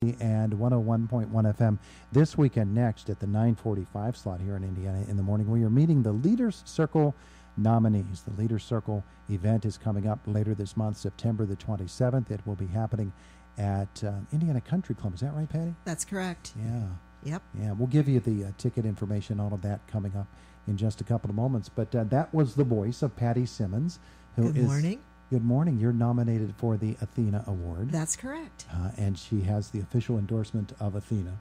and 101.1 FM this weekend next at the 9:45 slot here in Indiana in the morning. We are meeting the Leaders Circle nominees. The Leaders Circle event is coming up later this month, September the 27th. It will be happening at Indiana Country Club. Is that right, Patty? That's correct. Yeah. Yep. Yeah, we'll give you the ticket information, all of that coming up in just a couple of moments. But that was the voice of Patti Simmons. Good morning. Good morning. You're nominated for the Athena Award. That's correct. And she has the official endorsement of Athena.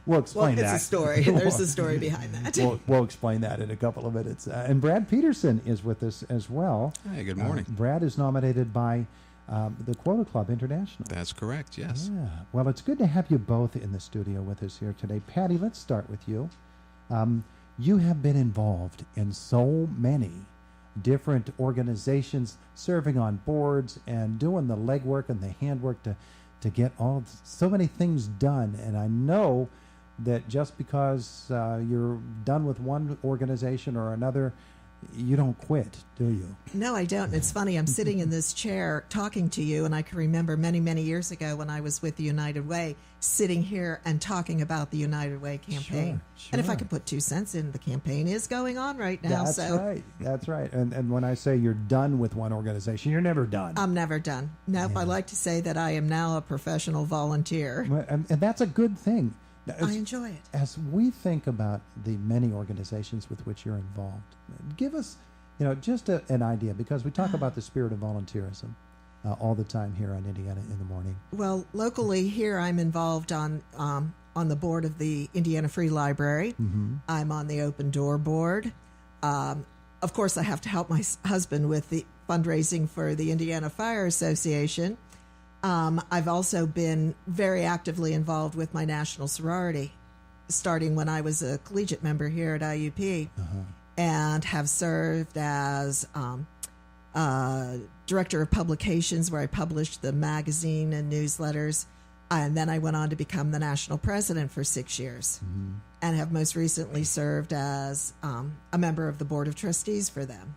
We'll explain that. It's a story. There's a story behind that. We'll explain that in a couple of minutes. And Brad Peterson is with us as well. Hey, good morning. Brad is nominated by the Quota Club International. That's correct, yes. Yeah. Well, it's good to have you both in the studio with us here today. Patty, let's start with you. You have been involved in so many different organizations, serving on boards and doing the legwork and the handwork to get so many things done. And I know that just because you're done with one organization or another, you don't quit, do you? No, I don't. It's funny. I'm sitting in this chair talking to you, and I can remember many, many years ago when I was with the United Way, sitting here and talking about the United Way campaign. Sure. And if I could put 2 cents in, the campaign is going on right now. That's right. And when I say you're done with one organization, you're never done. I'm never done. Nope. Yeah. I like to say that I am now a professional volunteer. And that's a good thing. I enjoy it. As we think about the many organizations with which you're involved, give us, just an idea, because we talk about the spirit of volunteerism all the time here on Indiana in the Morning. Well, locally here, I'm involved on the board of the Indiana Free Library. Mm-hmm. I'm on the Open Door board. Of course, I have to help my husband with the fundraising for the Indiana Fire Association. I've also been very actively involved with my national sorority, starting when I was a collegiate member here at IUP, and have served as director of publications, where I published the magazine and newsletters. And then I went on to become the national president for 6 years, and have most recently served as a member of the board of trustees for them.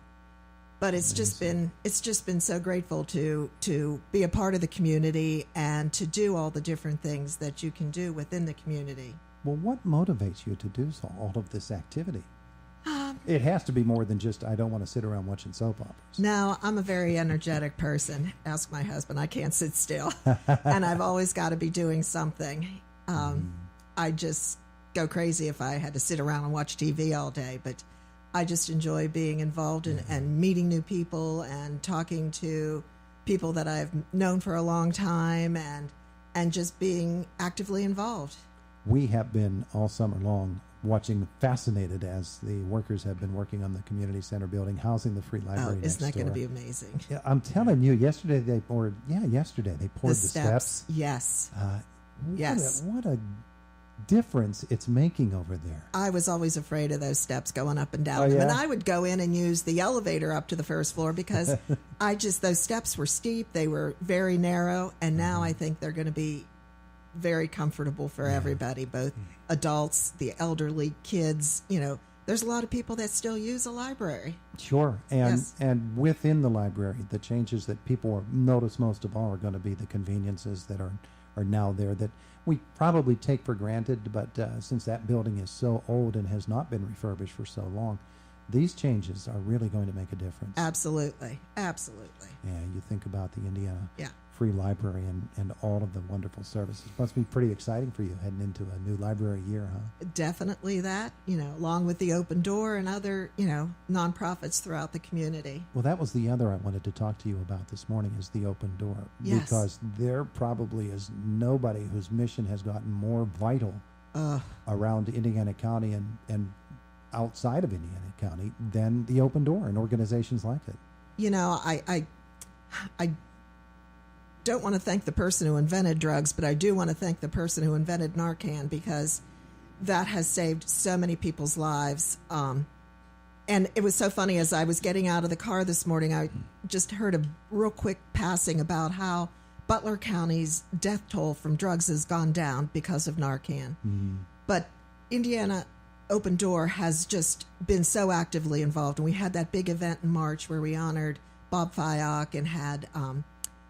But it's just been so grateful to be a part of the community and to do all the different things that you can do within the community. Well, what motivates you to do all of this activity? It has to be more than just, I don't want to sit around watching soap operas. No, I'm a very energetic person. Ask my husband. I can't sit still. And I've always got to be doing something. I just go crazy if I had to sit around and watch TV all day. But I just enjoy being involved and meeting new people and talking to people that I've known for a long time and just being actively involved. We have been all summer long watching, fascinated as the workers have been working on the community center building, housing the free library next isn't that going to door. be amazing? Yeah, I'm telling you, yesterday they poured the steps. Yes. Yes. What a difference it's making over there. I was always afraid of those steps going up and down. Oh, yeah? And I would go in and use the elevator up to the first floor because those steps were steep, they were very narrow, and now I think they're going to be very comfortable for everybody, both adults, the elderly, kids. There's a lot of people that still use a library. Sure. And within the library, the changes that people notice most of all are going to be the conveniences that are now there that we probably take for granted, but since that building is so old and has not been refurbished for so long, these changes are really going to make a difference. Absolutely. Yeah, you think about the Indiana Free Library and all of the wonderful services. Must be pretty exciting for you heading into a new library year, huh? Definitely that, along with the Open Door and other, nonprofits throughout the community. Well, that was the other I wanted to talk to you about this morning, is the Open Door. Yes. Because there probably is nobody whose mission has gotten more vital around Indiana County and outside of Indiana County than the Open Door and organizations like it. I don't want to thank the person who invented drugs, but I do want to thank the person who invented Narcan, because that has saved so many people's lives. And it was so funny, as I was getting out of the car this morning, I just heard a real quick passing about how Butler County's death toll from drugs has gone down because of Narcan. But Indiana Open Door has just been so actively involved. And we had that big event in March where we honored Bob Fyock and had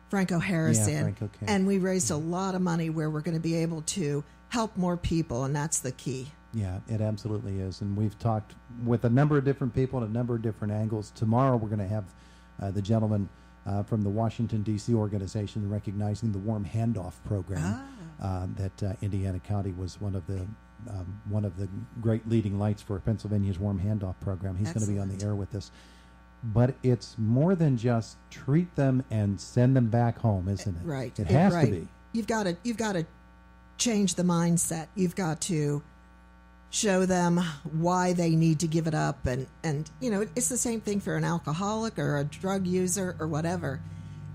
Franco Harris in. Franco came. And we raised a lot of money where we're going to be able to help more people, and that's the key. Yeah, it absolutely is. And we've talked with a number of different people at a number of different angles. Tomorrow we're going to have the gentleman from the Washington, D.C. organization recognizing the Warm Handoff program that Indiana County was one of the great leading lights for Pennsylvania's Warm Handoff program. He's going to be on the air with us. But it's more than just treat them and send them back home, isn't it? Right. It has to be. You've got to change the mindset. You've got to show them why they need to give it up. And you know, it's the same thing for an alcoholic or a drug user or whatever.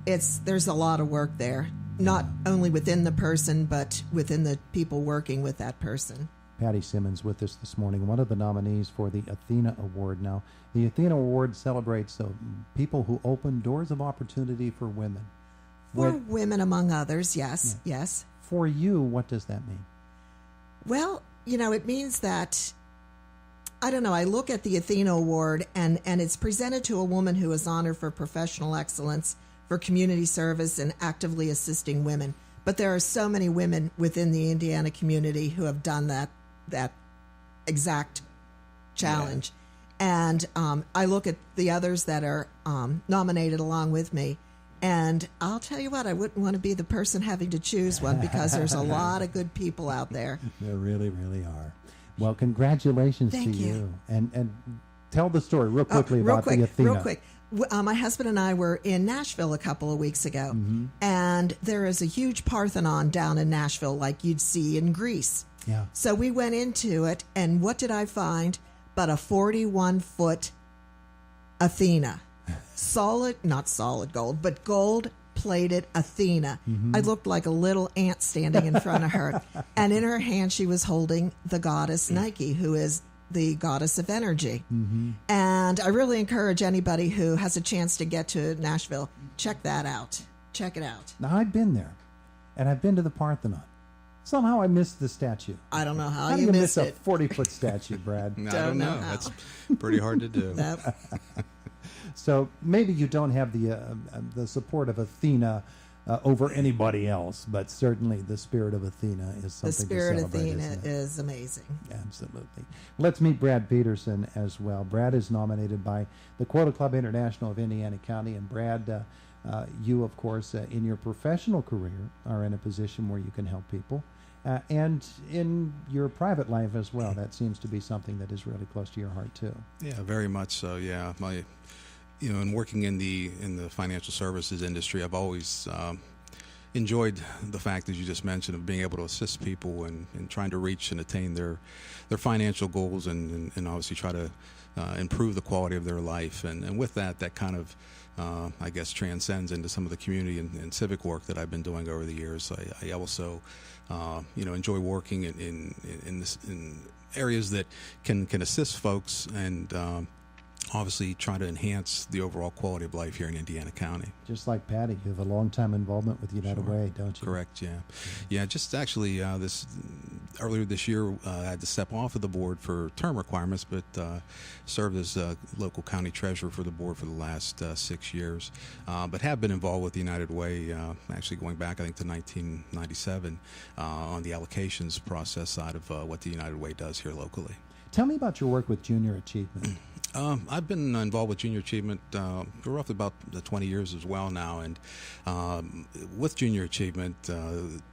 There's a lot of work there, not only within the person, but within the people working with that person. Patti Simmons with us this morning, one of the nominees for the Athena Award. Now, the Athena Award celebrates people who open doors of opportunity for women. For women, among others, yes, yes. For you, what does that mean? Well, you know, it means that, I don't know, I look at the Athena Award, and it's presented to a woman who is honored for professional excellence, for community service, and actively assisting women. But there are so many women within the Indiana community who have done that exact challenge. And I look at the others that are nominated along with me, and I'll tell you what, I wouldn't want to be the person having to choose one, because there's a lot of good people out there. There really, really are. Well, congratulations to you. And tell the story real quickly about the Athena. Real quick. My husband and I were in Nashville a couple of weeks ago, and there is a huge Parthenon down in Nashville like you'd see in Greece. Yeah. So we went into it, and what did I find but a 41-foot Athena. Not solid gold, but gold-plated Athena. I looked like a little ant standing in front of her. And in her hand, she was holding the goddess Nike, who is the goddess of energy. And I really encourage anybody who has a chance to get to Nashville, check that out. Check it out. Now, I've been there, and I've been to the Parthenon. Somehow I missed the statue. I don't know how do you miss missed it. a 40-foot statue, Brad? I don't know. That's pretty hard to do. So maybe you don't have the support of Athena over anybody else, but certainly the spirit of Athena is something to celebrate. The spirit of Athena is amazing. Absolutely. Let's meet Brad Peterson as well. Brad is nominated by the Quota Club International of Indiana County, and Brad, you, of course, in your professional career are in a position where you can help people. And in your private life as well, that seems to be something that is really close to your heart, too. Yeah, very much so, yeah. In working in the financial services industry, I've always enjoyed the fact, as you just mentioned, of being able to assist people and trying to reach and attain their financial goals and obviously try to improve the quality of their life. And with that kind of, I guess, transcends into some of the community and civic work that I've been doing over the years. I also, enjoy working in areas that can assist folks and obviously try to enhance the overall quality of life here in Indiana County. Just like Patti, you have a long-time involvement with United Way, don't you? Correct, yeah. Yeah, just actually earlier this year, I had to step off of the board for term requirements, but served as local county treasurer for the board for the last 6 years. But have been involved with the United Way, actually going back, I think, to 1997 on the allocations process side of what the United Way does here locally. Tell me about your work with Junior Achievement. I've been involved with Junior Achievement for roughly about 20 years as well now, and with Junior Achievement,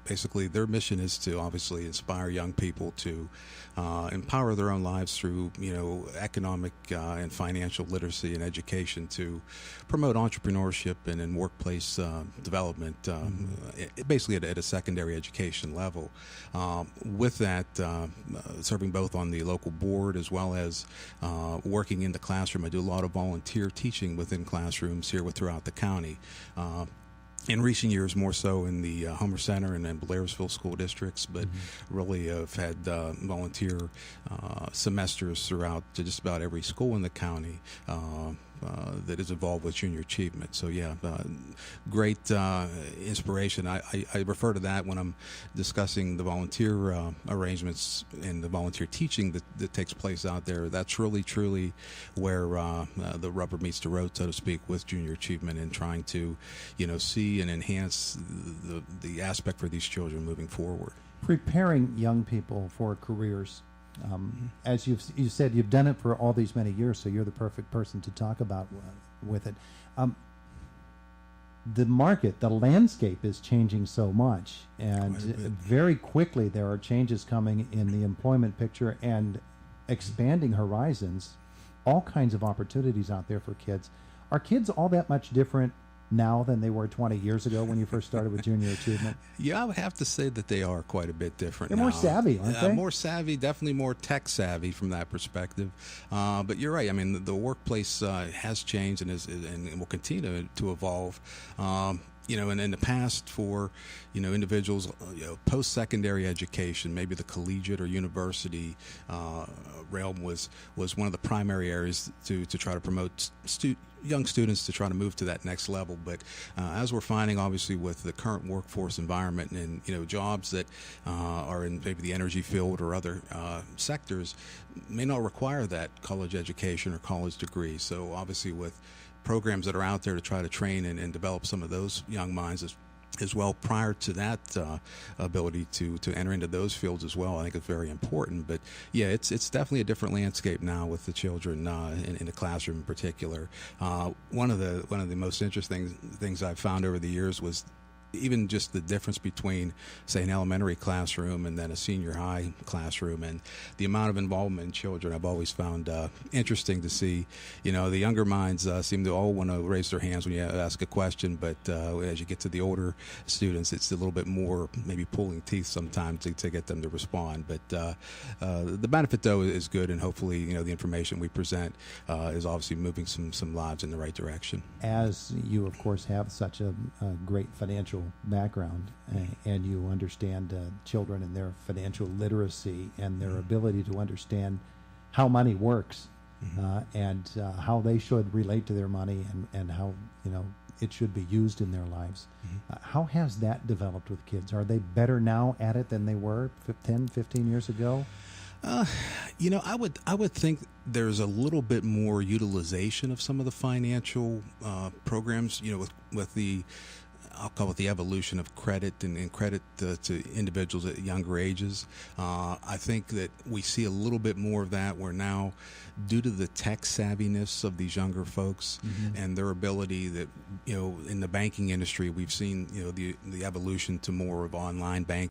basically their mission is to obviously inspire young people to empower their own lives through economic and financial literacy and education, to promote entrepreneurship and in workplace development, basically at a secondary education level. With that, serving both on the local board as well as working in the classroom. I do a lot of volunteer teaching within classrooms here throughout the county. In recent years, more so in the Homer Center and then Blairsville school districts, but really have had volunteer semesters throughout to just about every school in the county, that is involved with junior achievement. So yeah, great inspiration. I refer to that when I'm discussing the volunteer arrangements and the volunteer teaching that takes place out there. That's really truly where the rubber meets the road, so to speak, with junior achievement and trying to, see and enhance the aspect for these children moving forward. Preparing young people for careers. As you said, you've done it for all these many years, so you're the perfect person to talk about with it. The market, the landscape is changing so much, and very quickly there are changes coming in the employment picture and expanding horizons, all kinds of opportunities out there for kids. Are kids all that much different now than they were 20 years ago when you first started with junior achievement? Yeah, I would have to say that they are quite a bit different. They're now. More savvy, aren't they? More savvy, definitely more tech savvy from that perspective. But you're right. I mean, the workplace has changed and will continue to evolve. And in the past for, individuals, post-secondary education, maybe the collegiate or university realm was one of the primary areas to try to promote young students to try to move to that next level. But as we're finding, obviously, with the current workforce environment and, jobs that are in maybe the energy field or other sectors may not require that college education or college degree. So obviously with programs that are out there to try to train and develop some of those young minds as well prior to that ability to enter into those fields as well, I think it's very important. But yeah, it's definitely a different landscape now with the children in the classroom in particular. One of the most interesting things I've found over the years was even just the difference between, say, an elementary classroom and then a senior high classroom, and the amount of involvement in children I've always found interesting to see. The younger minds seem to all want to raise their hands when you ask a question, but as you get to the older students, it's a little bit more maybe pulling teeth sometimes to get them to respond. But the benefit, though, is good, and hopefully, the information we present is obviously moving some lives in the right direction. As you, of course, have such a great financial background, and you understand children and their financial literacy and their ability to understand how money works, and how they should relate to their money and how it should be used in their lives. How has that developed with kids? Are they better now at it than they were 10, 15 years ago? I would think there's a little bit more utilization of some of the financial programs, with the, I'll call it the evolution of credit and credit to individuals at younger ages. I think that we see a little bit more of that where now, due to the tech savviness of these younger folks and their ability that, in the banking industry, we've seen, the evolution to more of online banking.